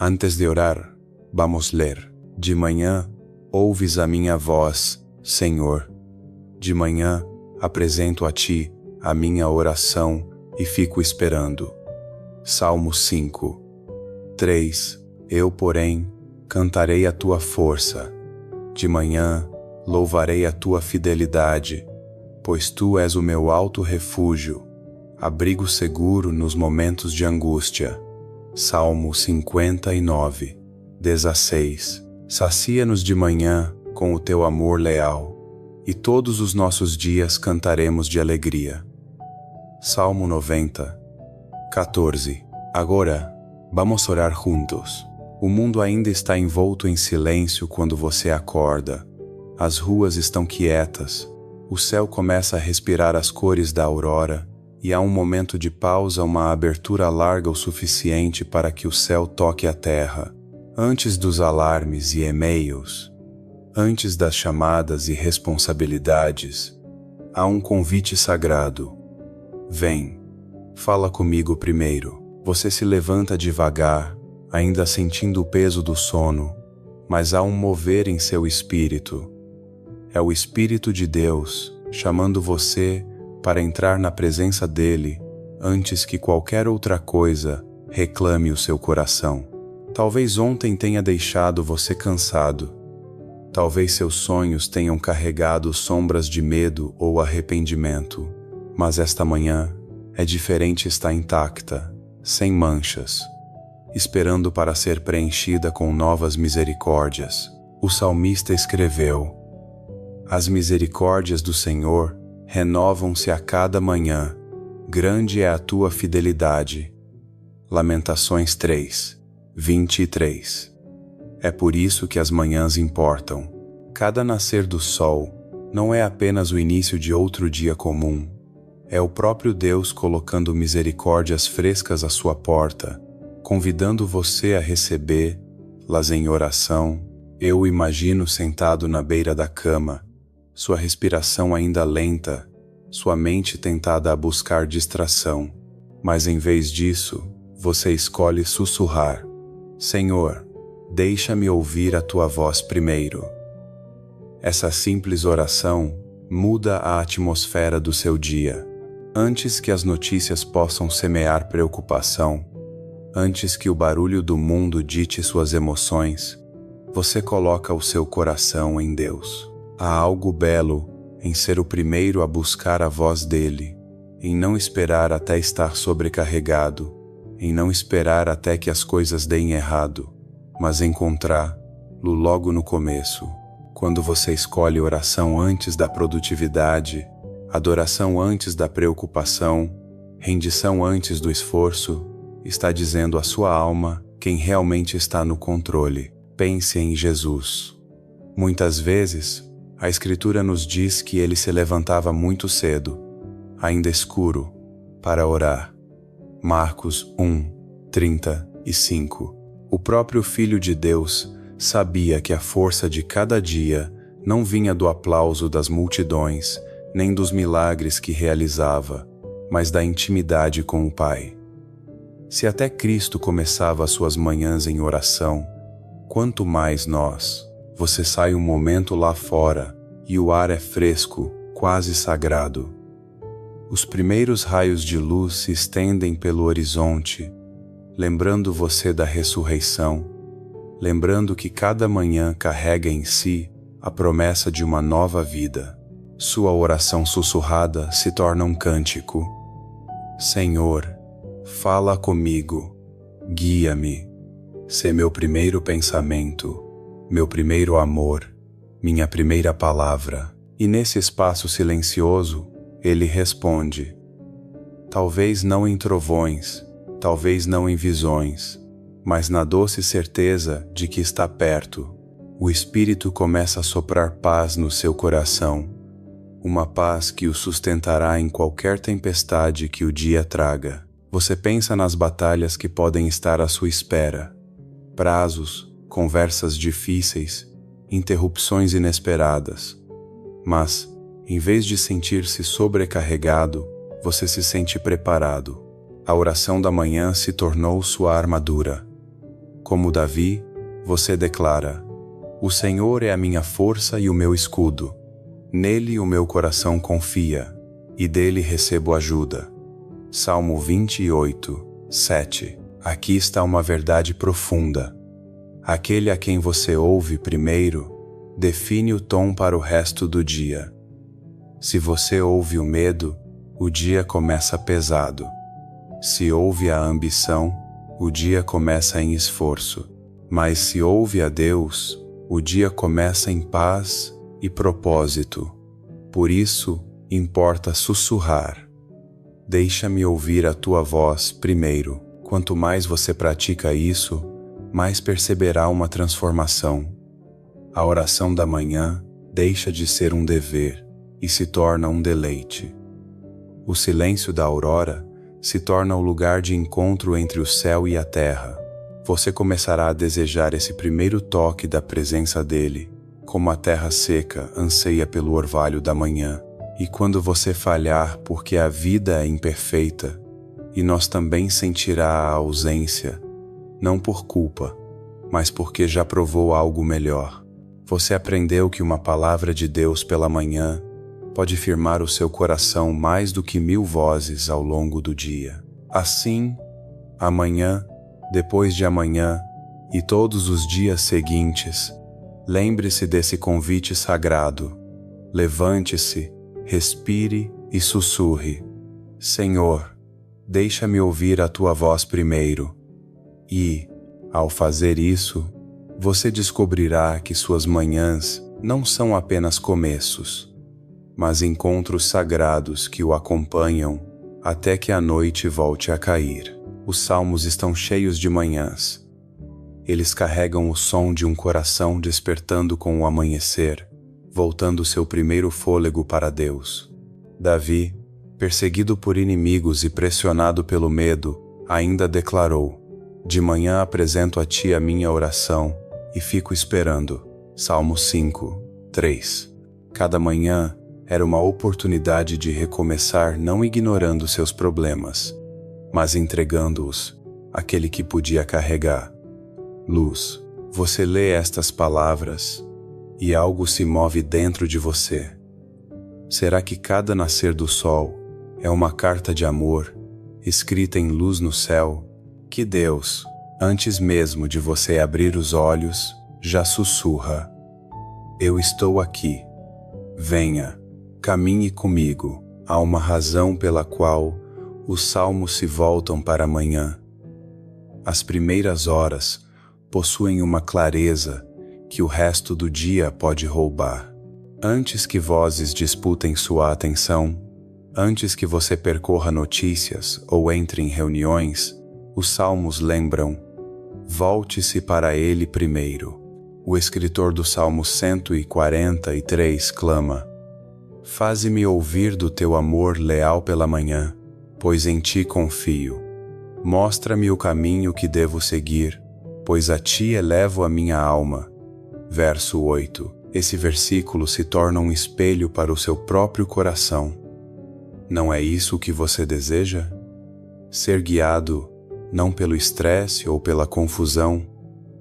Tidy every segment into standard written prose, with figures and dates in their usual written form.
Antes de orar, vamos ler. De manhã, ouves a minha voz, Senhor. De manhã, apresento a Ti a minha oração e fico esperando. Salmo 5. 3. Eu, porém, cantarei a Tua força. De manhã, louvarei a Tua fidelidade, pois Tu és o meu alto refúgio, abrigo seguro nos momentos de angústia. Salmo 59, 16. Sacia-nos de manhã com o Teu amor leal, e todos os nossos dias cantaremos de alegria. Salmo 90, 14. Agora, vamos orar juntos. O mundo ainda está envolto em silêncio quando você acorda. As ruas estão quietas, o céu começa a respirar as cores da aurora, e há um momento de pausa, uma abertura larga o suficiente para que o céu toque a terra. Antes dos alarmes e e-mails, antes das chamadas e responsabilidades, há um convite sagrado. Vem, fala comigo primeiro. Você se levanta devagar, ainda sentindo o peso do sono, mas há um mover em seu espírito. É o Espírito de Deus chamando você para entrar na presença dele antes que qualquer outra coisa reclame o seu coração. Talvez ontem tenha deixado você cansado. Talvez seus sonhos tenham carregado sombras de medo ou arrependimento. Mas esta manhã é diferente, está intacta, sem manchas, esperando para ser preenchida com novas misericórdias. O salmista escreveu: As misericórdias do Senhor renovam-se a cada manhã, grande é a tua fidelidade. Lamentações 3, 23. É por isso que as manhãs importam. Cada nascer do sol não é apenas o início de outro dia comum. É o próprio Deus colocando misericórdias frescas à sua porta, convidando você a recebê-las em oração. Eu o imagino sentado na beira da cama, sua respiração ainda lenta, sua mente tentada a buscar distração. Mas em vez disso, você escolhe sussurrar: Senhor, deixa-me ouvir a tua voz primeiro. Essa simples oração muda a atmosfera do seu dia. Antes que as notícias possam semear preocupação, antes que o barulho do mundo dite suas emoções, você coloca o seu coração em Deus. Há algo belo em ser o primeiro a buscar a voz dele, em não esperar até estar sobrecarregado, em não esperar até que as coisas deem errado, mas encontrá-lo logo no começo. Quando você escolhe oração antes da produtividade, adoração antes da preocupação, rendição antes do esforço, está dizendo à sua alma quem realmente está no controle. Pense em Jesus. Muitas vezes, a Escritura nos diz que ele se levantava muito cedo, ainda escuro, para orar. Marcos 1, 35. O próprio Filho de Deus sabia que a força de cada dia não vinha do aplauso das multidões, nem dos milagres que realizava, mas da intimidade com o Pai. Se até Cristo começava suas manhãs em oração, quanto mais nós. Você sai um momento lá fora, e o ar é fresco, quase sagrado. Os primeiros raios de luz se estendem pelo horizonte, lembrando você da ressurreição, lembrando que cada manhã carrega em si a promessa de uma nova vida. Sua oração sussurrada se torna um cântico. Senhor, fala comigo, guia-me, sê meu primeiro pensamento, meu primeiro amor, minha primeira palavra. E nesse espaço silencioso, ele responde. Talvez não em trovões, talvez não em visões, mas na doce certeza de que está perto. O Espírito começa a soprar paz no seu coração, uma paz que o sustentará em qualquer tempestade que o dia traga. Você pensa nas batalhas que podem estar à sua espera, prazos, conversas difíceis, interrupções inesperadas. Mas, em vez de sentir-se sobrecarregado, você se sente preparado. A oração da manhã se tornou sua armadura. Como Davi, você declara: o Senhor é a minha força e o meu escudo. Nele o meu coração confia, e dele recebo ajuda. Salmo 28, 7. Aqui está uma verdade profunda. Aquele a quem você ouve primeiro, define o tom para o resto do dia. Se você ouve o medo, o dia começa pesado. Se ouve a ambição, o dia começa em esforço. Mas se ouve a Deus, o dia começa em paz e propósito. Por isso, importa sussurrar. Deixa-me ouvir a tua voz primeiro. Quanto mais você pratica isso, mais perceberá uma transformação. A oração da manhã deixa de ser um dever e se torna um deleite. O silêncio da aurora se torna o lugar de encontro entre o céu e a terra. Você começará a desejar esse primeiro toque da presença dele, como a terra seca anseia pelo orvalho da manhã. E quando você falhar porque a vida é imperfeita, e nós também sentirá a ausência, não por culpa, mas porque já provou algo melhor. Você aprendeu que uma palavra de Deus pela manhã pode firmar o seu coração mais do que 1000 vozes ao longo do dia. Assim, amanhã, depois de amanhã e todos os dias seguintes, lembre-se desse convite sagrado. Levante-se, respire e sussurre: Senhor, deixa-me ouvir a tua voz primeiro. E, ao fazer isso, você descobrirá que suas manhãs não são apenas começos, mas encontros sagrados que o acompanham até que a noite volte a cair. Os salmos estão cheios de manhãs. Eles carregam o som de um coração despertando com o amanhecer, voltando seu primeiro fôlego para Deus. Davi, perseguido por inimigos e pressionado pelo medo, ainda declarou: de manhã apresento a ti a minha oração e fico esperando. Salmo 5, 3. Cada manhã era uma oportunidade de recomeçar, não ignorando seus problemas, mas entregando-os àquele que podia carregar. Luz, você lê estas palavras e algo se move dentro de você. Será que cada nascer do sol é uma carta de amor, escrita em luz no céu, que Deus, antes mesmo de você abrir os olhos, já sussurra: eu estou aqui. Venha, caminhe comigo. Há uma razão pela qual os salmos se voltam para amanhã. As primeiras horas possuem uma clareza que o resto do dia pode roubar. Antes que vozes disputem sua atenção, antes que você percorra notícias ou entre em reuniões, os salmos lembram: volte-se para ele primeiro. O escritor do Salmo 143 clama: faze-me ouvir do teu amor leal pela manhã, pois em ti confio. Mostra-me o caminho que devo seguir, pois a ti elevo a minha alma. Verso 8. Esse versículo se torna um espelho para o seu próprio coração. Não é isso o que você deseja? Ser guiado não pelo estresse ou pela confusão,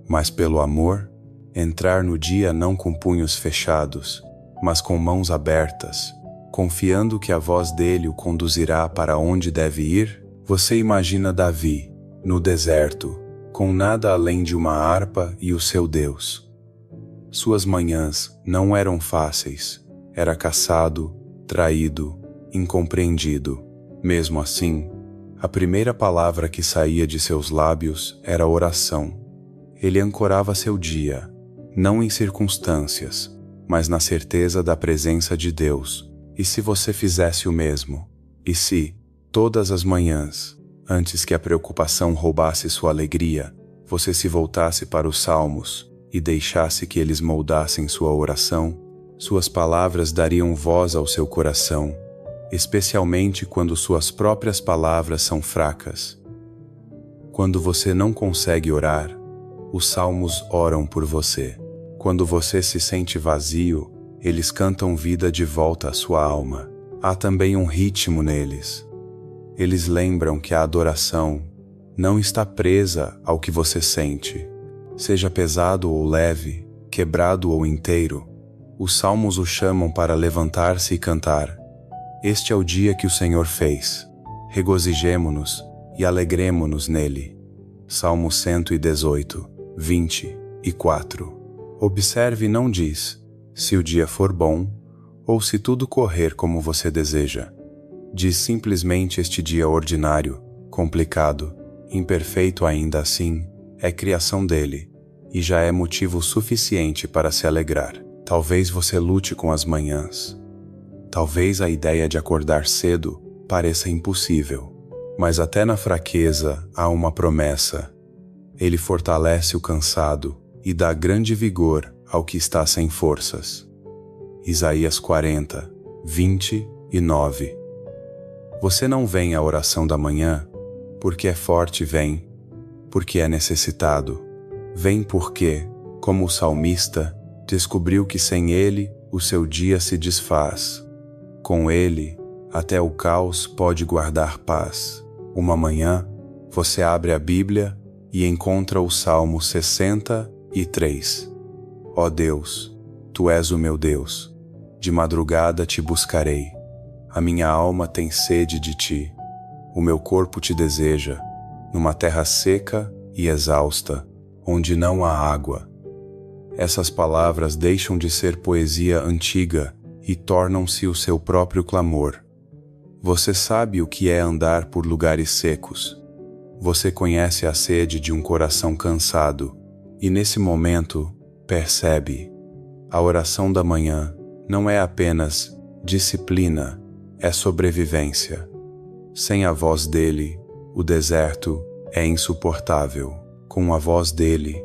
mas pelo amor? Entrar no dia não com punhos fechados, mas com mãos abertas, confiando que a voz dele o conduzirá para onde deve ir? Você imagina Davi, no deserto, com nada além de uma harpa e o seu Deus. Suas manhãs não eram fáceis. Era caçado, traído, incompreendido. Mesmo assim, a primeira palavra que saía de seus lábios era oração. Ele ancorava seu dia, não em circunstâncias, mas na certeza da presença de Deus. E se você fizesse o mesmo? E se, todas as manhãs, antes que a preocupação roubasse sua alegria, você se voltasse para os salmos e deixasse que eles moldassem sua oração? Suas palavras dariam voz ao seu coração, especialmente quando suas próprias palavras são fracas. Quando você não consegue orar, os salmos oram por você. Quando você se sente vazio, eles cantam vida de volta à sua alma. Há também um ritmo neles. Eles lembram que a adoração não está presa ao que você sente, Seja pesado ou leve, quebrado ou inteiro, os salmos o chamam para levantar-se e cantar. Este é o dia que o Senhor fez. Regozijemo-nos e alegremo-nos nele. Salmo 118, 24. Observe e não diz, se o dia for bom, ou se tudo correr como você deseja. Diz simplesmente este dia ordinário, complicado, imperfeito ainda assim, é criação dele, e já é motivo suficiente para se alegrar. Talvez você lute com as manhãs. Talvez a ideia de acordar cedo pareça impossível, mas até na fraqueza há uma promessa. Ele fortalece o cansado e dá grande vigor ao que está sem forças. Isaías 40, 29. Você não vem à oração da manhã porque é forte, vem porque é necessitado. Vem porque, como o salmista, descobriu que sem ele o seu dia se desfaz. Com ele, até o caos pode guardar paz. Uma manhã, você abre a Bíblia e encontra o Salmo 63. Ó Deus, Tu és o meu Deus. De madrugada te buscarei. A minha alma tem sede de Ti. O meu corpo te deseja, numa terra seca e exausta, onde não há água. Essas palavras deixam de ser poesia antiga e tornam-se o seu próprio clamor. Você sabe o que é andar por lugares secos. Você conhece a sede de um coração cansado, e nesse momento, percebe. A oração da manhã não é apenas disciplina, é sobrevivência. Sem a voz dele, o deserto é insuportável. Com a voz dele,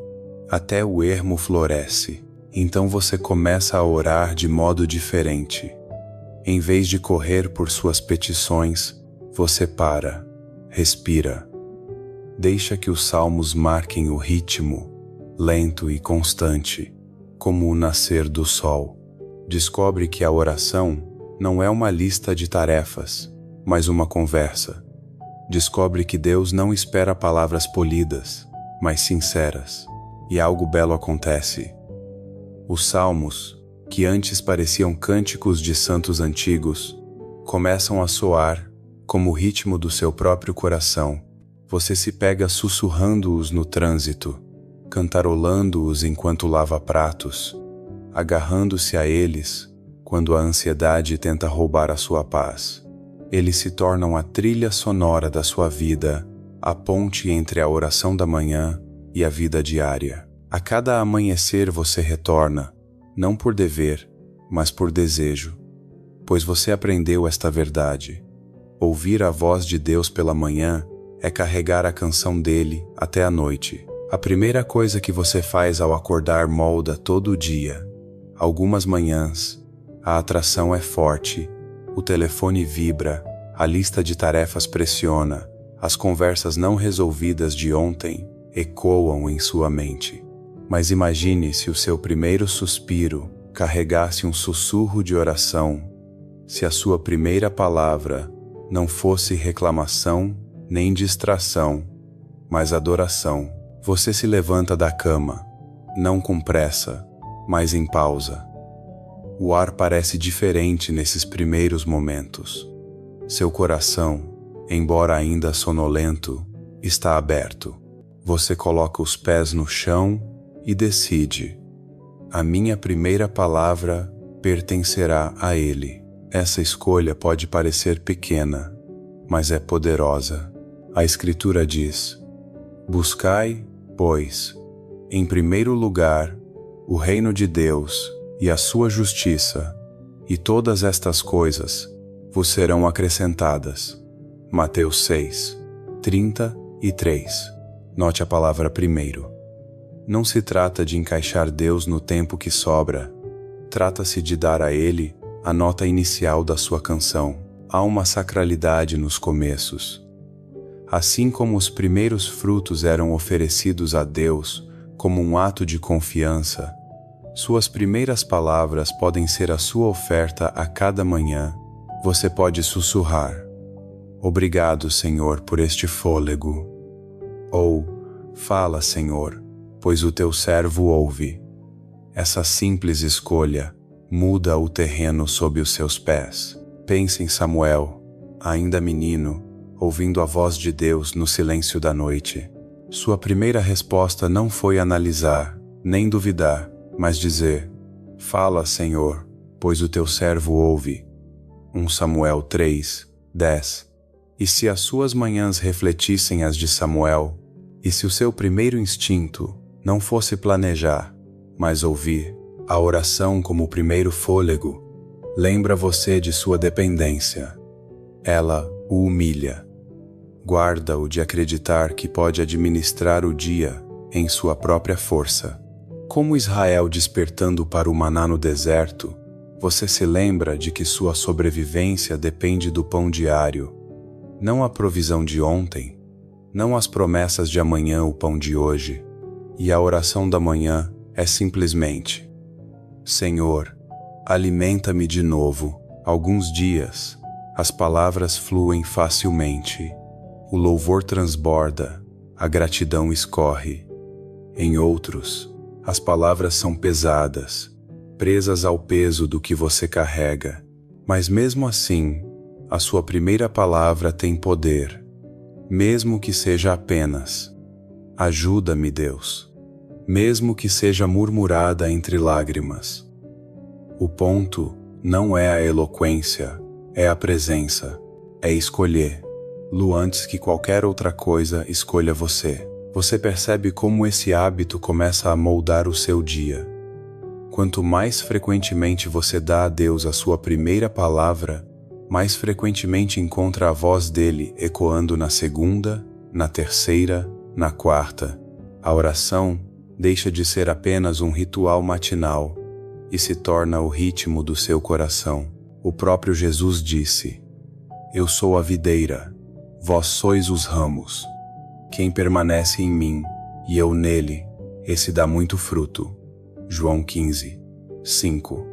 até o ermo floresce. Então você começa a orar de modo diferente. Em vez de correr por suas petições, você para, respira. Deixa que os salmos marquem o ritmo, lento e constante, como o nascer do sol. Descobre que a oração não é uma lista de tarefas, mas uma conversa. Descobre que Deus não espera palavras polidas, mas sinceras, e algo belo acontece. Os salmos, que antes pareciam cânticos de santos antigos, começam a soar como o ritmo do seu próprio coração. Você se pega sussurrando-os no trânsito, cantarolando-os enquanto lava pratos, agarrando-se a eles quando a ansiedade tenta roubar a sua paz. Eles se tornam a trilha sonora da sua vida, a ponte entre a oração da manhã e a vida diária. A cada amanhecer você retorna, não por dever, mas por desejo, pois você aprendeu esta verdade. Ouvir a voz de Deus pela manhã é carregar a canção dele até a noite. A primeira coisa que você faz ao acordar molda todo o dia. Algumas manhãs, a atração é forte, o telefone vibra, a lista de tarefas pressiona, as conversas não resolvidas de ontem ecoam em sua mente. Mas imagine se o seu primeiro suspiro carregasse um sussurro de oração, se a sua primeira palavra não fosse reclamação nem distração, mas adoração. Você se levanta da cama, não com pressa, mas em pausa. O ar parece diferente nesses primeiros momentos. Seu coração, embora ainda sonolento, está aberto. Você coloca os pés no chão e decide: a minha primeira palavra pertencerá a Ele. Essa escolha pode parecer pequena, mas é poderosa. A Escritura diz: buscai, pois, em primeiro lugar, o reino de Deus e a sua justiça, e todas estas coisas vos serão acrescentadas. Mateus 6, 33. Note a palavra primeiro. Não se trata de encaixar Deus no tempo que sobra. Trata-se de dar a Ele a nota inicial da sua canção. Há uma sacralidade nos começos. Assim como os primeiros frutos eram oferecidos a Deus como um ato de confiança, suas primeiras palavras podem ser a sua oferta a cada manhã. Você pode sussurrar: obrigado, Senhor, por este fôlego. Ou, fala, Senhor, pois o teu servo ouve. Essa simples escolha muda o terreno sob os seus pés. Pense em Samuel, ainda menino, ouvindo a voz de Deus no silêncio da noite. Sua primeira resposta não foi analisar, nem duvidar, mas dizer: Fala, Senhor, pois o teu servo ouve. 1 Samuel 3:10. E se as suas manhãs refletissem as de Samuel, e se o seu primeiro instinto não fosse planejar, mas ouvir, a oração como o primeiro fôlego, lembra você de sua dependência. Ela o humilha. Guarda-o de acreditar que pode administrar o dia em sua própria força. Como Israel despertando para o maná no deserto, você se lembra de que sua sobrevivência depende do pão diário, não a provisão de ontem, não as promessas de amanhã, o pão de hoje. E a oração da manhã é simplesmente: Senhor, alimenta-me de novo. Alguns dias, as palavras fluem facilmente, o louvor transborda, a gratidão escorre. Em outros, as palavras são pesadas, presas ao peso do que você carrega, mas mesmo assim, a sua primeira palavra tem poder, mesmo que seja apenas: ajuda-me, Deus, mesmo que seja murmurada entre lágrimas. O ponto não é a eloquência, é a presença, é escolher. Antes que qualquer outra coisa, escolha você. Você percebe como esse hábito começa a moldar o seu dia. Quanto mais frequentemente você dá a Deus a sua primeira palavra, mais frequentemente encontra a voz dele ecoando na segunda, na terceira, na quarta. A oração deixa de ser apenas um ritual matinal e se torna o ritmo do seu coração. O próprio Jesus disse: Eu sou a videira, vós sois os ramos. Quem permanece em mim e eu nele, esse dá muito fruto. João 15:5.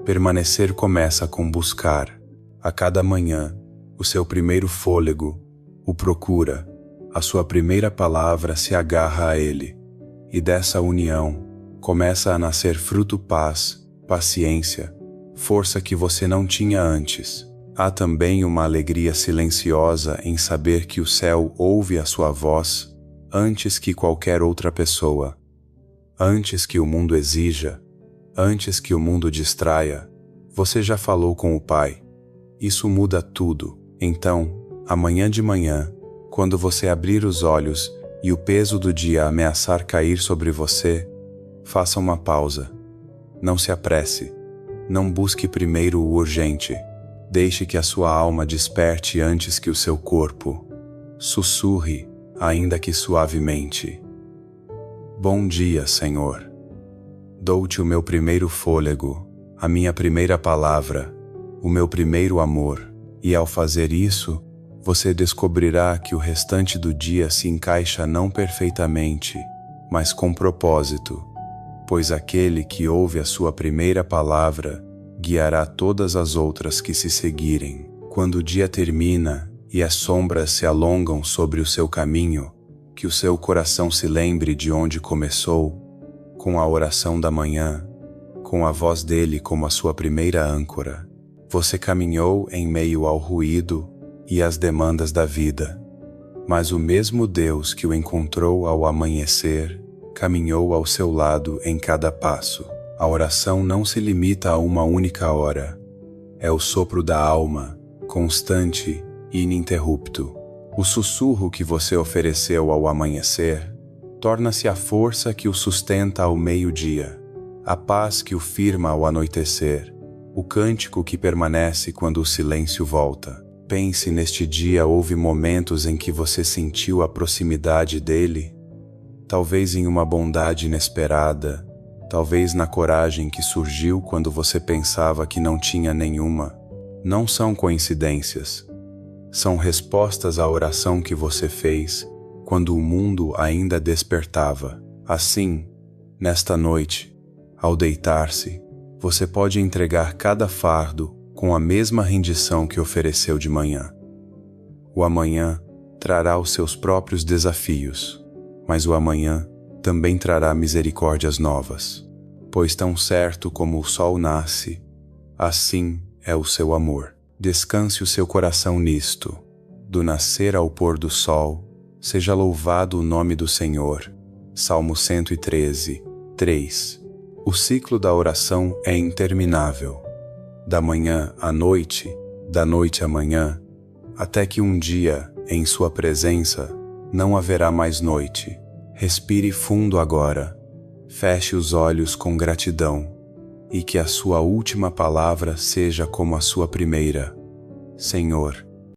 Permanecer começa com buscar. A cada manhã, o seu primeiro fôlego o procura, a sua primeira palavra se agarra a ele. E dessa união começa a nascer fruto, paz, paciência, força que você não tinha antes. Há também uma alegria silenciosa em saber que o céu ouve a sua voz antes que qualquer outra pessoa. Antes que o mundo exija, antes que o mundo distraia, você já falou com o Pai. Isso muda tudo. Então, amanhã de manhã, quando você abrir os olhos e o peso do dia ameaçar cair sobre você, faça uma pausa. Não se apresse. Não busque primeiro o urgente. Deixe que a sua alma desperte antes que o seu corpo. Sussurre, ainda que suavemente: Bom dia, Senhor. Dou-te o meu primeiro fôlego, a minha primeira palavra, o meu primeiro amor, e ao fazer isso, você descobrirá que o restante do dia se encaixa não perfeitamente, mas com propósito, pois aquele que ouve a sua primeira palavra guiará todas as outras que se seguirem. Quando o dia termina e as sombras se alongam sobre o seu caminho, que o seu coração se lembre de onde começou, com a oração da manhã, com a voz dele como a sua primeira âncora. Você caminhou em meio ao ruído e às demandas da vida, mas o mesmo Deus que o encontrou ao amanhecer, caminhou ao seu lado em cada passo. A oração não se limita a uma única hora. É o sopro da alma, constante e ininterrupto. O sussurro que você ofereceu ao amanhecer torna-se a força que o sustenta ao meio-dia, a paz que o firma ao anoitecer, o cântico que permanece quando o silêncio volta. Pense, neste dia houve momentos em que você sentiu a proximidade dele? Talvez em uma bondade inesperada, talvez na coragem que surgiu quando você pensava que não tinha nenhuma. Não são coincidências. São respostas à oração que você fez quando o mundo ainda despertava. Assim, nesta noite, ao deitar-se, você pode entregar cada fardo com a mesma rendição que ofereceu de manhã. O amanhã trará os seus próprios desafios, mas o amanhã também trará misericórdias novas. Pois tão certo como o sol nasce, assim é o seu amor. Descanse o seu coração nisto. Do nascer ao pôr do sol, seja louvado o nome do Senhor. Salmo 113, 3. O ciclo da oração é interminável. Da manhã à noite, da noite à manhã, até que um dia, em sua presença, não haverá mais noite. Respire fundo agora. Feche os olhos com gratidão, e que a sua última palavra seja como a sua primeira. Senhor,